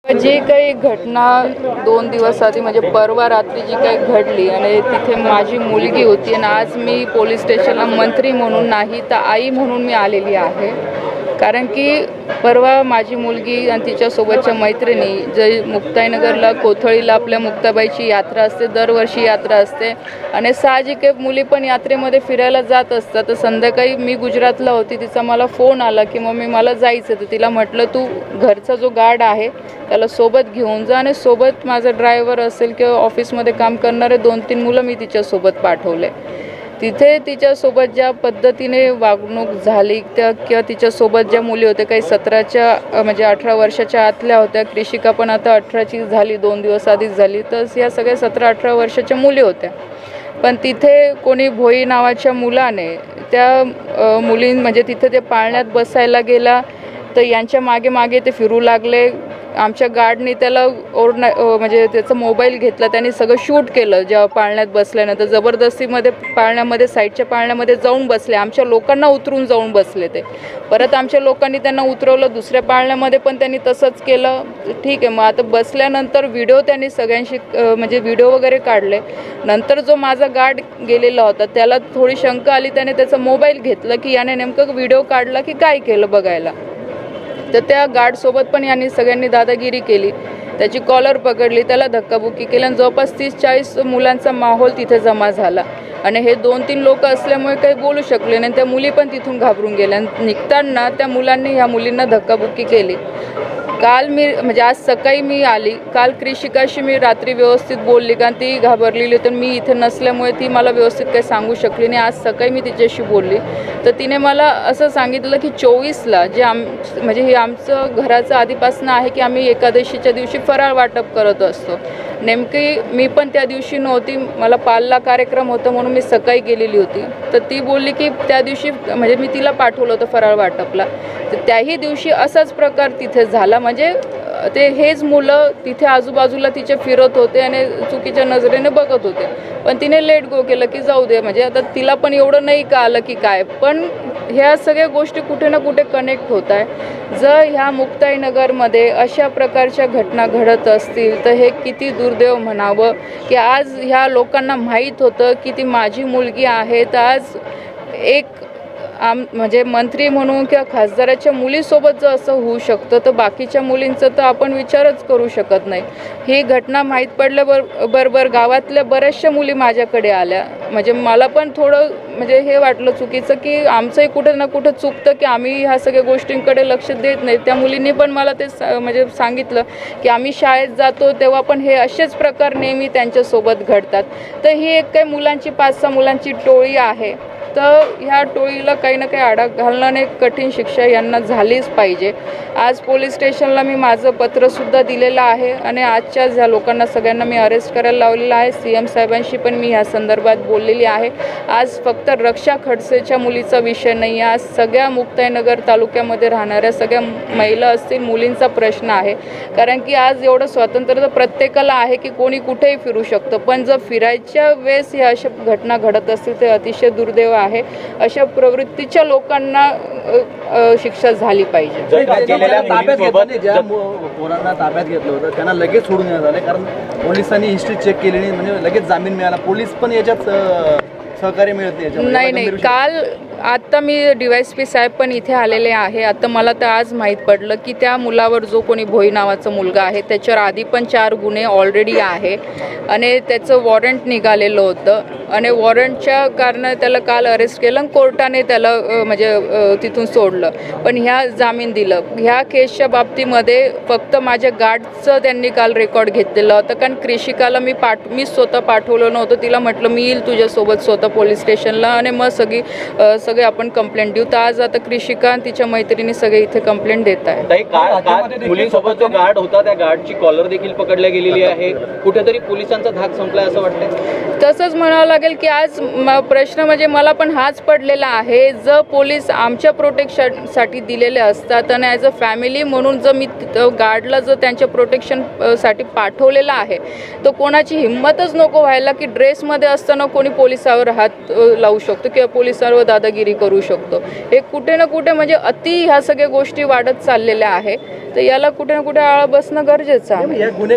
जी काही घटना 2 दिवस आधी म्हणजे परवा रात्री जी काही घडली आणि तिथे माझी मुलगी होती आणि आज मी पोलीस स्टेशनला मंत्री म्हणून नाही तर आई म्हणून मी आलेली आहे। कारण की परवा माझी मुलगी आणि तिच्यासोबतच्या मैत्रिणी जे मुक्ताईनगरला कोथळीला आपल्या मुक्ताबाईची यात्रा असते, दरवर्षी यात्रा असते आणि साहजिक आहे मुली पण यात्रेमध्ये फिरायला जात असतात। तर संध्याकाळी मी गुजरातला होती, तिचा मला फोन आला की मम्मी मला जायचं। तर तिला म्हटलं तू घरचा जो गार्ड आहे त्याला सोबत घेऊन जा आणि सोबत माझा ड्रायव्हर असेल किंवा ऑफिसमध्ये काम करणारे 2-3 मुलं मी तिच्यासोबत पाठवले। तिथे तिच्यासोबत ज्या पद्धतीने वागणूक झाली किंवा तिच्यासोबत ज्या मुली होत्या काही 17च्या म्हणजे 18 वर्षाच्या आतल्या होत्या, कृषिका पण आता 18ची झाली, 2 दिवस आधीच झाली, तर या सगळ्या 17-18 वर्षाच्या मुली होत्या। पण तिथे कोणी भोई नावाच्या मुलाने त्या मुली म्हणजे तिथे ते पाळण्यात बसायला गेला तर यांच्या मागे मागे ते फिरू लागले। आमच्या गार्डनी त्याला म्हणजे त्याचा मोबाईल घेतला, त्यांनी सगळं शूट केलं। जेव्हा पाळण्यात बसल्यानंतर जबरदस्तीमध्ये पाळण्यामध्ये साईडच्या पाळण्यामध्ये जाऊन बसले, आमच्या लोकांना उतरून जाऊन बसले। ते परत आमच्या लोकांनी त्यांना उतरवलं, दुसऱ्या पाळण्यामध्ये पण त्यांनी तसंच केलं। ठीक आहे, मग आता बसल्यानंतर व्हिडिओ त्यांनी सगळ्यांशी म्हणजे व्हिडिओ वगैरे काढले। नंतर जो माझा गार्ड गेलेला होता त्याला थोडी शंका आली, त्याने त्याचा मोबाईल घेतला की याने नेमकं व्हिडिओ काढला की काय केलं बघायला। तर त्या गार्डसोबत पण यांनी सगळ्यांनी दादागिरी केली, त्याची कॉलर पकडली, त्याला धक्काबुक्की केली आणि जवळपास 30-40 मुलांचा माहोल तिथे जमा झाला। आणि हे 2-3 लोक असल्यामुळे काही बोलू शकले नाही, त्या मुली पण तिथून घाबरून गेल्या। निघताना त्या मुलांनी ह्या मुलींना धक्काबुक्की केली। काल मी म्हणजे आज सकाळी मी आली, काल कृषिकाशी मी रात्री व्यवस्थित बोलली कारण ती घाबरलेली होती, मी इथे नसल्यामुळे ती मला व्यवस्थित काही सांगू शकली नाही। आज सकाळी मी तिच्याशी बोलली तर तिने मला असं सांगितलं की 24ला जे म्हणजे हे आमचं घराचं आधीपासून आहे की आम्ही एकादशीच्या दिवशी फराळ वाटप करत असतो। नेमकी मी पण त्या दिवशी नव्हती, मला पालला कार्यक्रम होता म्हणून मी सकाळी गेलेली होती। तर ती बोलली की त्या दिवशी म्हणजे मी तिला पाठवलं होतं फराळ वाटपला, तर त्याही दिवशी असाच प्रकार तिथे झाला। म्हणजे ते हेच मुलं तिथे आजूबाजूला तिचे फिरत होते आणि चुकीच्या नजरेने बघत होते, पण तिने लेट गो केलं की जाऊ दे। म्हणजे आता तिला पण एवढं नाही का आलं की काय, पण ह्या सगळ्या गोष्टी कुठे ना कुठे कनेक्ट होत आहे। जर ह्या मुक्ताईनगरमध्ये अशा प्रकारच्या घटना घडत असतील तर हे किती दुर्दैव म्हणावं की आज ह्या लोकांना माहीत होतं की ती माझी मुलगी आहे, तर आज एक म्हणजे मंत्री म्हणून किंवा खासदाराच्या मुलीसोबत जर असं होऊ शकतं तर बाकीच्या मुलींचं तर आपण विचारच करू शकत नाही। ही घटना माहीत पडल्याबरोबर गावातल्या बऱ्याचशा मुली माझ्याकडे आल्या। म्हणजे मला पण थोडं म्हणजे हे वाटलं चुकीचं की आमचंही कुठं ना कुठं चुकतं की आम्ही ह्या सगळ्या गोष्टींकडे लक्ष देत नाही। त्या मुलींनी पण मला ते म्हणजे सांगितलं की आम्ही शाळेत जातो तेव्हा पण हे असेच प्रकार नेहमी त्यांच्यासोबत घडतात। तर ही एक काही मुलांची 5-6 मुलांची टोळी आहे, तर ह्या टोळीला काही ना काही आळा घालणं आणि कठीण शिक्षा यांना झालीच पाहिजे। आज पोलीस स्टेशनला मी माझं पत्रसुद्धा दिलेलं आहे आणि आजच्या ज्या लोकांना सगळ्यांना मी अरेस्ट करायला लावलेलं आहे। CM साहेबांशी पण मी ह्या संदर्भात बोललेली आहे। आज फक्त रक्षा खडसेच्या मुलीचा विषय नाही आहे, आज सगळ्या मुक्ताईनगर तालुक्यामध्ये राहणाऱ्या सगळ्या महिला असतील मुलींचा प्रश्न आहे। कारण की आज एवढं स्वातंत्र्य तर प्रत्येकाला आहे की कोणी कुठेही फिरू शकतं, पण जर फिरायच्या वेळेस ह्या अशा घटना घडत असतील ते अतिशय दुर्दैव आहे। अशा प्रवृत्तीच्या लोकांना शिक्षा झाली पाहिजे। ज्या पोरांना ताब्यात घेतलं होतं त्यांना लगेच सोडून देण्यात आले, कारण पोलिसांनी हिस्ट्री चेक केली नाही, म्हणजे लगेच जामीन मिळाला। पोलीस पण याच्यात सहकार्य मिळत नाही। काल आता मी DYSP साहेब पण इथे आलेले आहे। आता मला तर आज माहीत पडलं की त्या मुलावर जो कोणी भोई नावाचा मुलगा आहे त्याच्यावर आधी पण 4 गुन्हे ऑलरेडी आहे आणि त्याचं वॉरंट निघालेलं होतं आणि वॉरंटच्या कारण त्याला काल अरेस्ट केलं आणि कोर्टाने त्याला म्हणजे तिथून सोडलं, पण ह्या जामीन दिलं। ह्या केसच्या बाबतीमध्ये फक्त माझ्या गार्डचं त्यांनी काल रेकॉर्ड घेतलेलं होतं, कारण कृषिकाला मी स्वतः पाठवलं नव्हतं। तिला म्हटलं मी येईल तुझ्यासोबत स्वतः पोलीस स्टेशनला आणि मग सगळे आपण कंप्लेंट देऊ। तर आज आता कृषिका आणि तिच्या मैत्रिणी सगळे इथे कंप्लेंट देत आहे। मुलींसोबत जो गार्ड होता त्या गार्डची कॉलर देखील पकडल्या गेलेली आहे, कुठेतरी पोलिसांचा धाक संपलाय असं वाटतंय। तसंच म्हणावं लागेल की आज प्रश्न म्हणजे मला पण हाच पडलेला आहे, जर पोलीस आमच्या प्रोटेक्शनसाठी दिलेले असतात आणि ॲज अ फॅमिली म्हणून जर मी गार्डला जर त्यांच्या प्रोटेक्शनसाठी पाठवलेलं आहे तर कोणाची हिंमतच नको व्हायला की ड्रेसमध्ये असताना कोणी पोलिसावर हात लावू शकतो किंवा पोलिसांवर दादागिरी गुंडगिरी करू शकतो. हे कुठे ना कुठे म्हणजे अति ह्या सगळ्या गोष्टी वाढत चाललेल्या आहे. तर याला कुठे ना कुठे आळा बसणं गरजेचं आहे. या गुन्हे